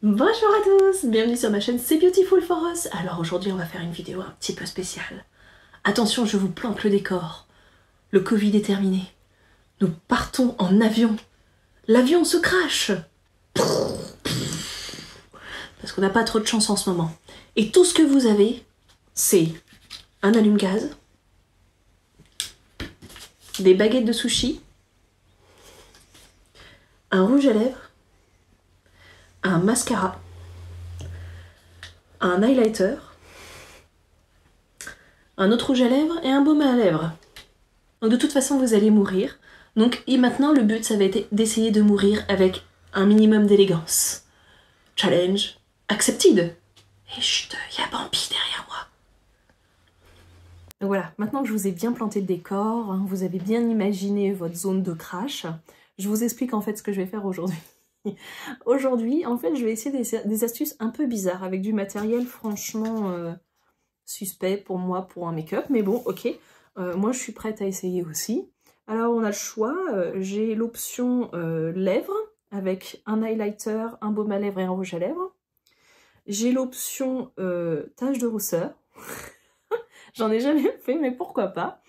Bonjour à tous, bienvenue sur ma chaîne C'est Beautiful for Us. Alors aujourd'hui on va faire une vidéo un petit peu spéciale. Attention, je vous plante le décor. Le Covid est terminé. Nous partons en avion. L'avion se crache. Parce qu'on n'a pas trop de chance en ce moment. Et tout ce que vous avez, c'est un allume-gaz, des baguettes de sushi, un rouge à lèvres, un mascara, un highlighter, un autre rouge à lèvres et un baume à lèvres. Donc de toute façon vous allez mourir. Donc et maintenant le but ça va être d'essayer de mourir avec un minimum d'élégance. Challenge accepted. Et chut, il y a Bambi derrière moi. Donc voilà, maintenant que je vous ai bien planté le décor, hein, vous avez bien imaginé votre zone de crash, je vous explique en fait ce que je vais faire aujourd'hui. Aujourd'hui, en fait, je vais essayer des astuces un peu bizarres avec du matériel franchement suspect pour moi pour un make-up, mais bon, ok. Moi, je suis prête à essayer aussi. Alors, on a le choix. J'ai l'option lèvres avec un highlighter, un baume à lèvres et un rouge à lèvres. J'ai l'option tache de rousseur. J'en ai jamais fait, mais pourquoi pas.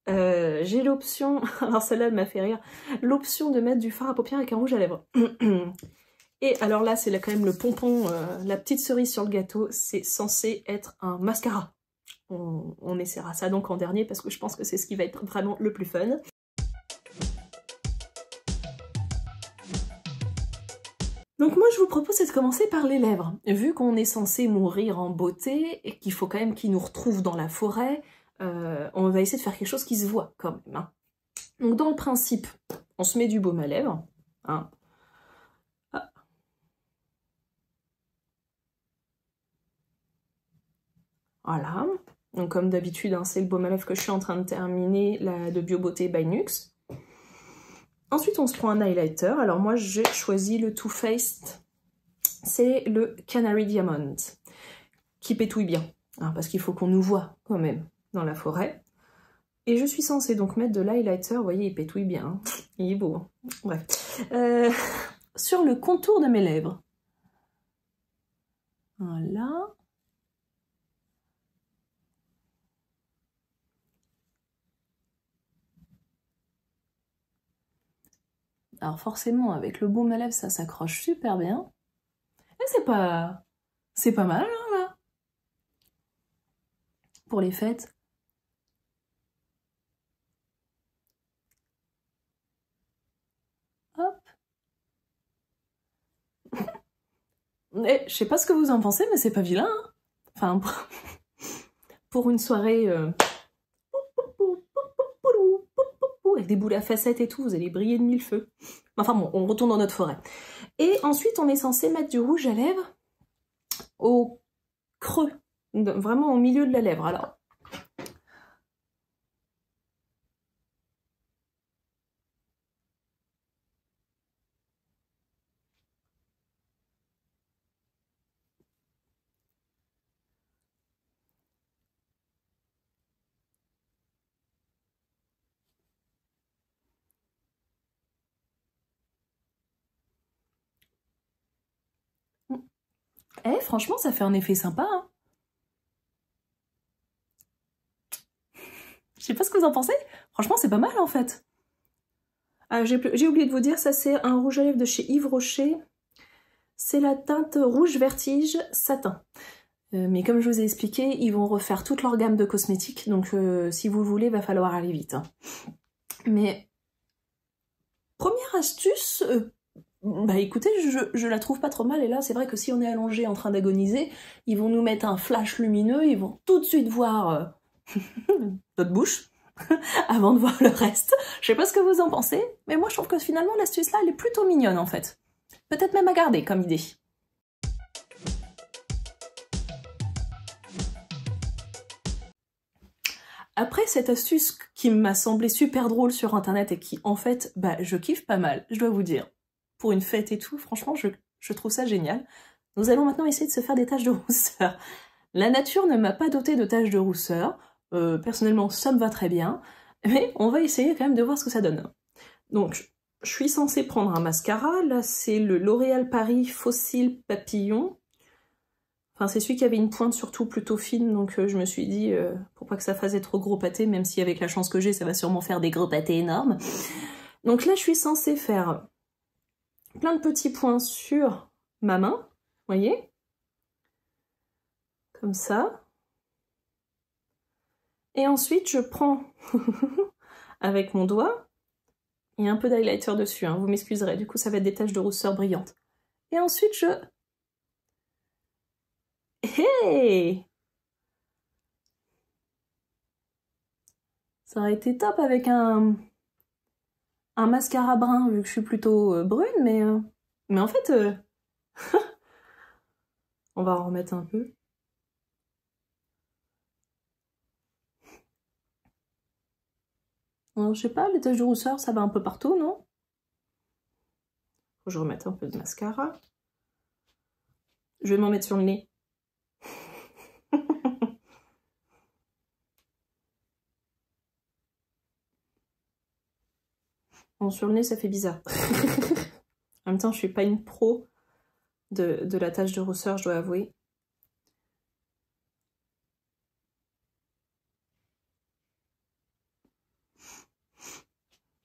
J'ai l'option, alors celle-là elle m'a fait rire, l'option de mettre du fard à paupières avec un rouge à lèvres. Et alors là, c'est quand même le pompon, la petite cerise sur le gâteau, c'est censé être un mascara. On essaiera ça donc en dernier parce que je pense que c'est ce qui va être vraiment le plus fun. Donc moi je vous propose de commencer par les lèvres. Vu qu'on est censé mourir en beauté et qu'il faut quand même qu'ils nous retrouvent dans la forêt, on va essayer de faire quelque chose qui se voit quand même. Hein. Donc dans le principe, on se met du baume à lèvres. Hein. Ah. Voilà. Donc comme d'habitude, hein, c'est le baume à lèvres que je suis en train de terminer, la de Bio Beauté by NYX. Ensuite, on se prend un highlighter. Alors moi, j'ai choisi le Too Faced. C'est le Canary Diamond, qui pétouille bien, hein, parce qu'il faut qu'on nous voit quand même dans la forêt. Et je suis censée donc mettre de l'highlighter, vous voyez, il pétouille bien, hein. Il est beau. Hein. Bref. Sur le contour de mes lèvres. Voilà. Alors forcément, avec le baume à lèvres, ça s'accroche super bien. Et c'est pas mal, hein, là. Pour les fêtes. Hop. Et je sais pas ce que vous en pensez, mais c'est pas vilain, hein. Enfin, pour une soirée avec des boules à facettes et tout, vous allez briller de mille feux. Enfin bon, on retourne dans notre forêt. Et ensuite, on est censé mettre du rouge à lèvres au creux, vraiment au milieu de la lèvre. Alors, eh, franchement, ça fait un effet sympa, hein. Je sais pas ce que vous en pensez. Franchement, c'est pas mal, en fait. Ah, j'ai oublié de vous dire, ça, c'est un rouge à lèvres de chez Yves Rocher. C'est la teinte Rouge Vertige Satin. Mais comme je vous ai expliqué, ils vont refaire toute leur gamme de cosmétiques, donc si vous le voulez, va falloir aller vite. Hein. Mais, première astuce... bah écoutez, je la trouve pas trop mal, et là c'est vrai que si on est allongé en train d'agoniser, ils vont nous mettre un flash lumineux, ils vont tout de suite voir notre bouche, avant de voir le reste. Je sais pas ce que vous en pensez, mais moi je trouve que finalement l'astuce là elle est plutôt mignonne en fait. Peut-être même à garder comme idée. Après cette astuce qui m'a semblé super drôle sur internet et qui en fait, bah je kiffe pas mal, je dois vous dire. Pour une fête et tout, franchement je trouve ça génial. Nous allons maintenant essayer de se faire des taches de rousseur. La nature ne m'a pas doté de taches de rousseur, personnellement ça me va très bien, mais on va essayer quand même de voir ce que ça donne. Donc je suis censée prendre un mascara. Là, c'est le L'Oréal Paris Fossil Papillon. Enfin, c'est celui qui avait une pointe surtout plutôt fine, donc je me suis dit, pour pas que ça fasse trop gros pâté, même si avec la chance que j'ai, ça va sûrement faire des gros pâtés énormes. Donc là, je suis censée faire plein de petits points sur ma main, vous voyez? Comme ça. Et ensuite, je prends avec mon doigt, il y a un peu d'highlighter dessus, hein, vous m'excuserez, du coup ça va être des taches de rousseur brillantes. Et ensuite, Hey! Ça aurait été top avec un mascara brun, vu que je suis plutôt brune, mais en fait, on va en remettre un peu. Alors, je sais pas, les taches de rousseur, ça va un peu partout, non? Faut que je remette un peu de mascara. Je vais m'en mettre sur le nez. Bon, sur le nez, ça fait bizarre. En même temps, je suis pas une pro de la tache de rousseur, je dois avouer.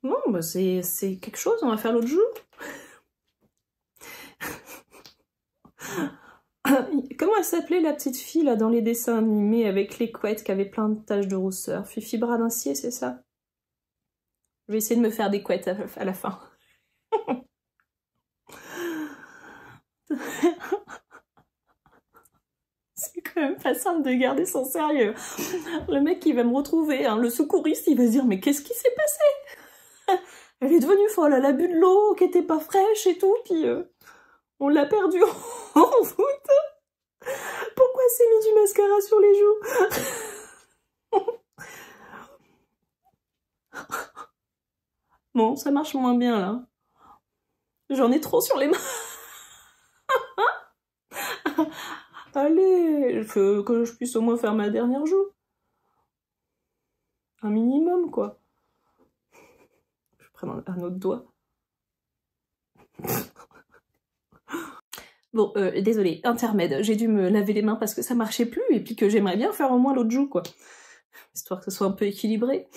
Bon, bah c'est quelque chose, on va faire l'autre jour. Comment elle s'appelait la petite fille là dans les dessins animés avec les couettes qui avait plein de taches de rousseur? Fifi Bradancier, c'est ça? Je vais essayer de me faire des couettes à la fin. C'est quand même pas simple de garder son sérieux. Le mec qui va me retrouver, hein, le secouriste, il va se dire mais qu'est-ce qui s'est passé? Elle est devenue folle, elle a bu de l'eau qui était pas fraîche et tout, puis on l'a perdue en route. Pourquoi elle s'est mis du mascara sur les joues? Bon, ça marche moins bien là. J'en ai trop sur les mains. Allez, il faut que je puisse au moins faire ma dernière joue. Un minimum, quoi. Je vais prendre un autre doigt. Bon, désolé, intermède. J'ai dû me laver les mains parce que ça marchait plus et puis que j'aimerais bien faire au moins l'autre joue, quoi. Histoire que ce soit un peu équilibré.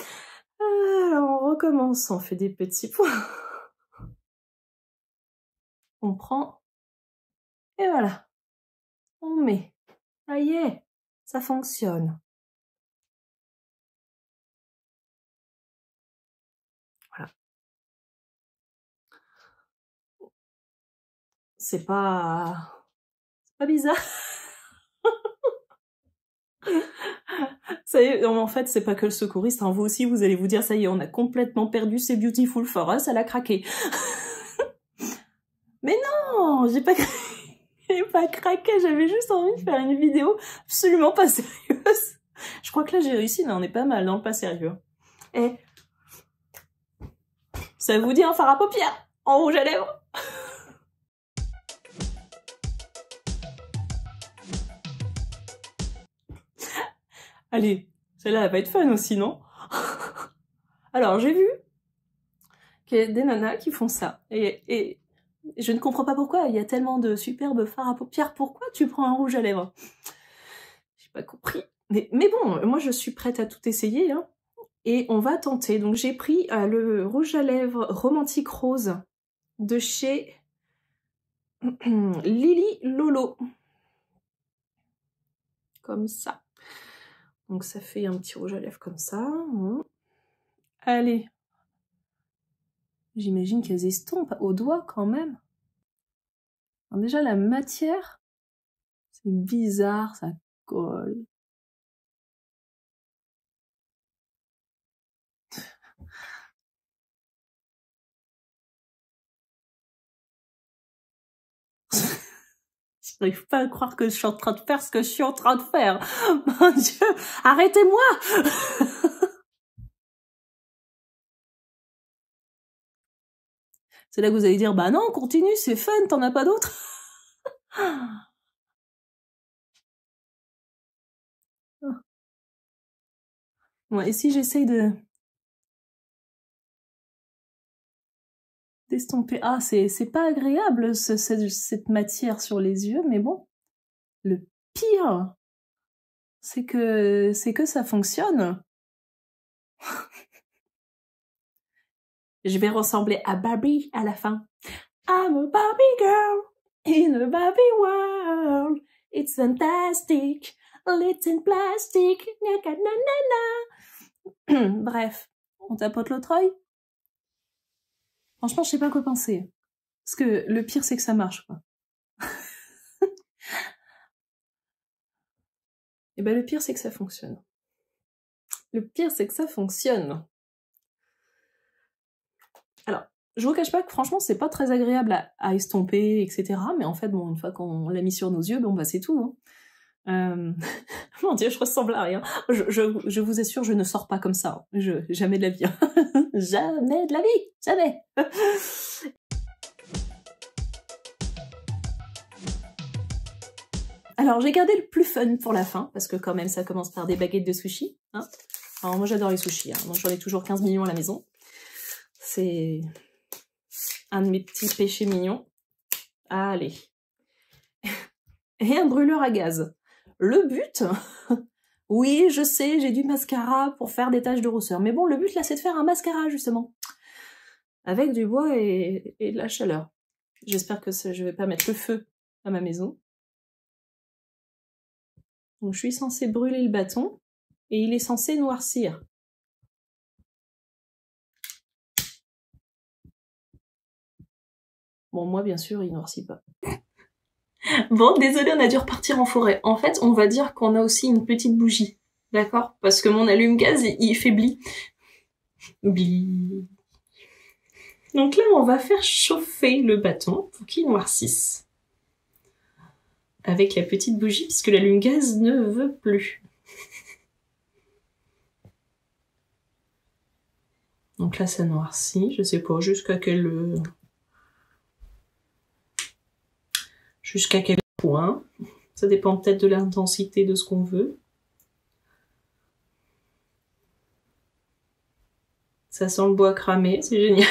Alors, on recommence. On fait des petits points. On prend. Et voilà. On met. Ça y est, ça fonctionne. Voilà. C'est pas bizarre. Ça y est, en fait, c'est pas que le secouriste, hein, vous aussi, vous allez vous dire, ça y est, on a complètement perdu ces Beautiful for Us, elle a craqué. Mais non, j'ai pas craqué, j'avais juste envie de faire une vidéo absolument pas sérieuse. Je crois que là, j'ai réussi, là, on est pas mal dans le pas sérieux. Et ça vous dit un fard à paupières en rouge à lèvres? Allez, celle-là, elle va être fun aussi, non? Alors, j'ai vu qu'il y a des nanas qui font ça. Et je ne comprends pas pourquoi. Il y a tellement de superbes fards à paupières. Pourquoi tu prends un rouge à lèvres? J'ai pas compris. Mais bon, moi, je suis prête à tout essayer. Hein. Et on va tenter. Donc, j'ai pris le rouge à lèvres Romantique Rose de chez Lily Lolo. Comme ça. Donc ça fait un petit rouge à lèvres comme ça. Allez. J'imagine qu'elles estompent au doigt quand même. Alors déjà la matière, c'est bizarre, ça colle. J'arrive pas à croire que je suis en train de faire ce que je suis en train de faire. Mon Dieu, arrêtez-moi! C'est là que vous allez dire, bah non, continue, c'est fun, t'en as pas d'autres? Bon, et si j'essaye de... d'estomper. Ah, c'est pas agréable cette matière sur les yeux, mais bon. Le pire, c'est que ça fonctionne. Je vais ressembler à Barbie à la fin. I'm a Barbie girl in a Barbie world. It's fantastic. It's in plastic. Bref, on tapote l'autre œil. Franchement, je sais pas quoi penser. Parce que le pire, c'est que ça marche, quoi. Et ben, le pire, c'est que ça fonctionne. Le pire, c'est que ça fonctionne. Alors, je vous cache pas que franchement, c'est pas très agréable à estomper, etc. Mais en fait, bon, une fois qu'on l'a mis sur nos yeux, bon, bah, c'est tout. Hein. Mon Dieu, je ressemble à rien. Je vous assure, je ne sors pas comme ça. Jamais de la vie. Jamais de la vie. Jamais. Alors, j'ai gardé le plus fun pour la fin, parce que quand même, ça commence par des baguettes de sushi. Hein. Alors, moi, j'adore les sushis. Hein, donc, j'en ai toujours 15 millions à la maison. C'est un de mes petits péchés mignons. Allez. Et un brûleur à gaz. Le but, oui, je sais, j'ai du mascara pour faire des taches de rousseur. Mais bon, le but, là, c'est de faire un mascara, justement. Avec du bois et de la chaleur. J'espère que je vais pas mettre le feu à ma maison. Donc, je suis censée brûler le bâton. Et il est censé noircir. Bon, moi, bien sûr, il noircit pas. Bon, désolé, on a dû repartir en forêt. En fait, on va dire qu'on a aussi une petite bougie. D'accord? Parce que mon allume-gaz, il faiblit. Bli. Donc là, on va faire chauffer le bâton pour qu'il noircisse. Avec la petite bougie, puisque l'allume-gaz ne veut plus. Donc là, ça noircit. Je sais pas jusqu'à quel point. Ça dépend peut-être de l'intensité de ce qu'on veut. Ça sent le bois cramé, c'est génial.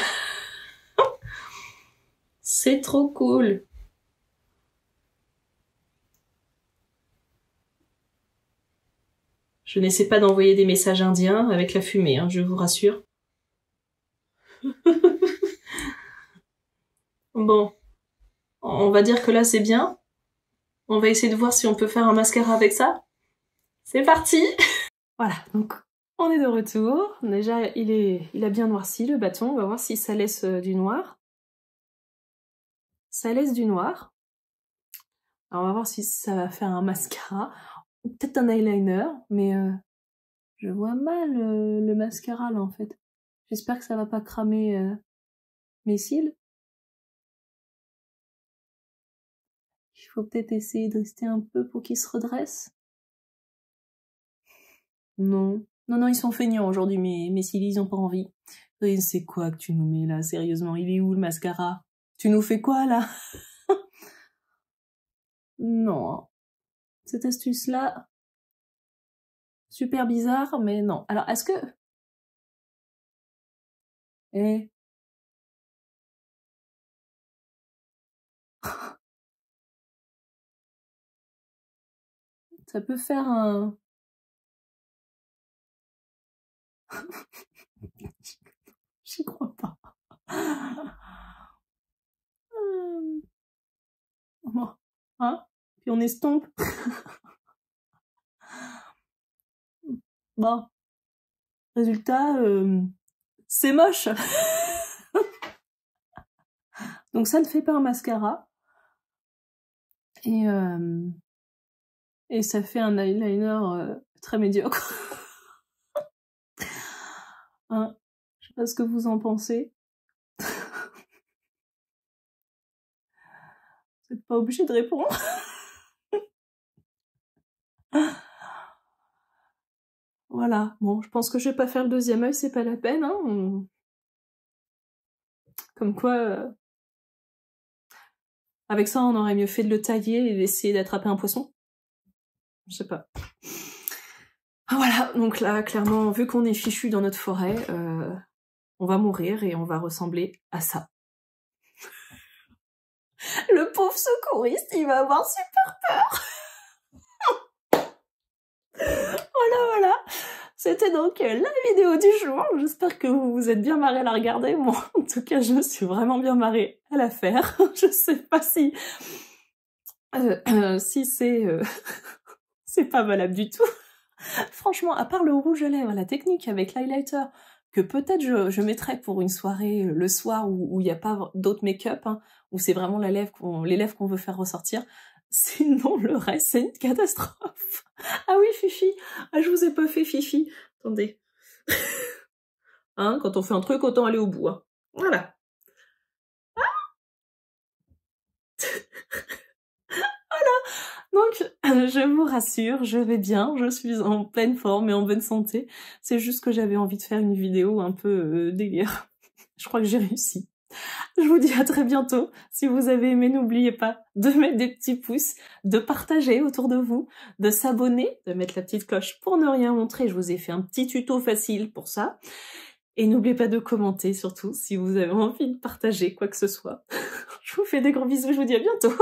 C'est trop cool. Je n'essaie pas d'envoyer des messages indiens avec la fumée, hein, je vous rassure. Bon, on va dire que là c'est bien. On va essayer de voir si on peut faire un mascara avec ça. C'est parti. Voilà, donc on est de retour. Déjà, il a bien noirci le bâton. On va voir si ça laisse du noir. Ça laisse du noir. Alors on va voir si ça va faire un mascara. Ou peut-être un eyeliner, mais je vois mal le mascara là en fait. J'espère que ça va pas cramer mes cils. Il faut peut-être essayer de rester un peu pour qu'ils se redressent. Non. Non, ils sont feignants aujourd'hui, mes cils, ils ont pas envie. Et c'est quoi que tu nous mets là, sérieusement? Il est où le mascara? Tu nous fais quoi là? Non. Cette astuce-là, super bizarre, mais non. Alors, est-ce que... Eh... Ça peut faire un... J'y crois pas. Bon, hein? Puis on estompe. Bon. Résultat, c'est moche. Donc ça ne fait pas un mascara. Et ça fait un eyeliner très médiocre. Hein, je sais pas ce que vous en pensez. Vous n'êtes pas obligé de répondre. Voilà, bon, je pense que je vais pas faire le deuxième œil, c'est pas la peine, hein. Comme quoi, avec ça, on aurait mieux fait de le tailler et d'essayer d'attraper un poisson. Je sais pas. Voilà, donc là, clairement, vu qu'on est fichu dans notre forêt, on va mourir et on va ressembler à ça. Le pauvre secouriste, il va avoir super peur. Voilà. C'était donc la vidéo du jour. J'espère que vous vous êtes bien marré à la regarder. Moi, en tout cas, je me suis vraiment bien marrée à la faire. Je sais pas si c'est pas valable du tout. Franchement, à part le rouge à lèvres, la technique avec l'highlighter, que peut-être je mettrais pour une soirée le soir où il n'y a pas d'autres make-up, hein, où c'est vraiment les lèvres qu'on veut faire ressortir. Sinon, le reste, c'est une catastrophe. Ah oui, Fifi. Ah, je vous ai pas fait Fifi. Attendez. Hein, quand on fait un truc, autant aller au bout. Hein. Voilà. Donc, je vous rassure, je vais bien, je suis en pleine forme et en bonne santé. C'est juste que j'avais envie de faire une vidéo un peu délire. Je crois que j'ai réussi. Je vous dis à très bientôt. Si vous avez aimé, n'oubliez pas de mettre des petits pouces, de partager autour de vous, de s'abonner, de mettre la petite cloche pour ne rien montrer. Je vous ai fait un petit tuto facile pour ça. Et n'oubliez pas de commenter surtout si vous avez envie de partager quoi que ce soit. Je vous fais des gros bisous, je vous dis à bientôt.